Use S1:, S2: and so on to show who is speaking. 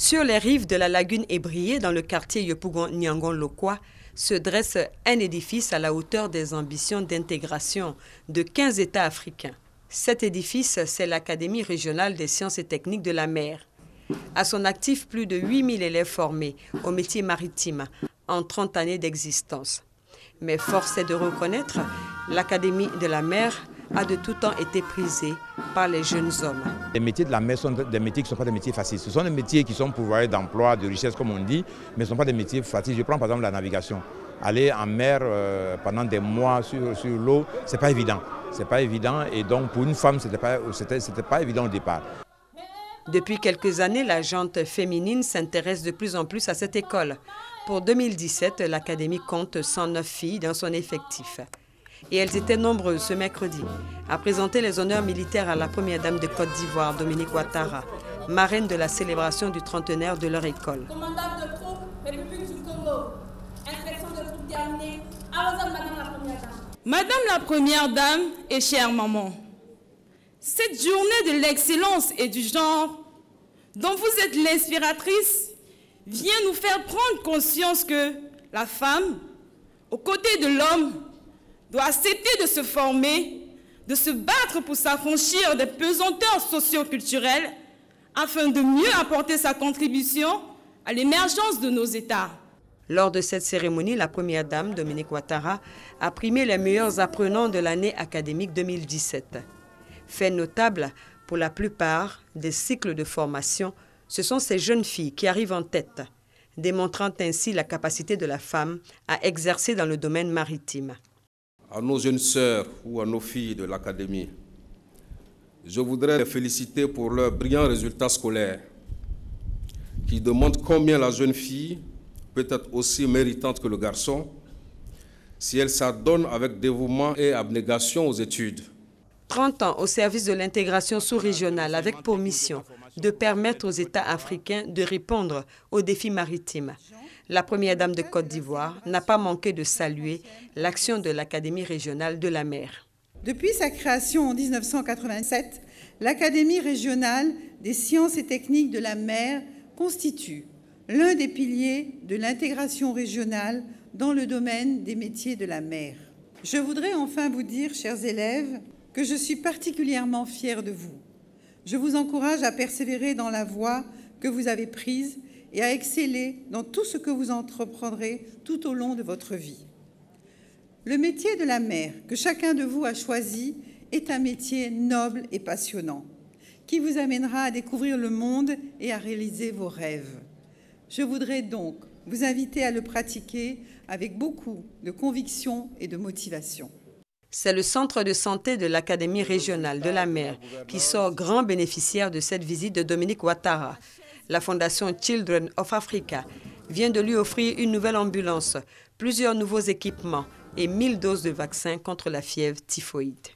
S1: Sur les rives de la lagune ébriée, dans le quartier Yopougon-Niangon-Lokwa, se dresse un édifice à la hauteur des ambitions d'intégration de 15 États africains. Cet édifice, c'est l'Académie régionale des sciences et techniques de la mer. À son actif, plus de 8000 élèves formés au métier maritime en 30 années d'existence. Mais force est de reconnaître, l'Académie de la mer a de tout temps été prisée par les jeunes hommes.
S2: Les métiers de la mer sont des métiers qui ne sont pas des métiers faciles. Ce sont des métiers qui sont pourvoyeurs d'emploi, de richesse comme on dit, mais ce ne sont pas des métiers faciles. Je prends par exemple la navigation. Aller en mer pendant des mois sur l'eau, ce n'est pas évident. C'est pas évident et donc pour une femme, c'était pas évident au départ.
S1: Depuis quelques années, la gente féminine s'intéresse de plus en plus à cette école. Pour 2017, l'Académie compte 109 filles dans son effectif. Et elles étaient nombreuses ce mercredi à présenter les honneurs militaires à la première dame de Côte d'Ivoire, Dominique Ouattara, marraine de la célébration du trentenaire de leur école.
S3: Commandante de troupes, République du Congo, inspection de troupes terminée, à Madame la Première Dame.
S4: Madame la Première Dame et chère maman, cette journée de l'excellence et du genre, dont vous êtes l'inspiratrice, vient nous faire prendre conscience que la femme, aux côtés de l'homme, doit accepter de se former, de se battre pour s'affranchir des pesanteurs socio-culturelles afin de mieux apporter sa contribution à l'émergence de nos États.
S1: Lors de cette cérémonie, la première dame, Dominique Ouattara, a primé les meilleurs apprenants de l'année académique 2017. Fait notable, pour la plupart des cycles de formation, ce sont ces jeunes filles qui arrivent en tête, démontrant ainsi la capacité de la femme à exercer dans le domaine maritime.
S5: À nos jeunes sœurs ou à nos filles de l'Académie, je voudrais les féliciter pour leurs brillants résultats scolaires qui démontrent combien la jeune fille peut être aussi méritante que le garçon si elle s'adonne avec dévouement et abnégation aux études.
S1: 30 ans au service de l'intégration sous-régionale avec pour mission de permettre aux États africains de répondre aux défis maritimes. La première dame de Côte d'Ivoire n'a pas manqué de saluer l'action de l'Académie régionale de la mer.
S6: Depuis sa création en 1987, l'Académie régionale des sciences et techniques de la mer constitue l'un des piliers de l'intégration régionale dans le domaine des métiers de la mer. Je voudrais enfin vous dire, chers élèves, que je suis particulièrement fière de vous. Je vous encourage à persévérer dans la voie que vous avez prise et à exceller dans tout ce que vous entreprendrez tout au long de votre vie. Le métier de la mer que chacun de vous a choisi est un métier noble et passionnant, qui vous amènera à découvrir le monde et à réaliser vos rêves. Je voudrais donc vous inviter à le pratiquer avec beaucoup de conviction et de motivation.
S1: C'est le centre de santé de l'Académie régionale de la mer qui sort grand bénéficiaire de cette visite de Dominique Ouattara. La fondation Children of Africa vient de lui offrir une nouvelle ambulance, plusieurs nouveaux équipements et 1000 doses de vaccins contre la fièvre typhoïde.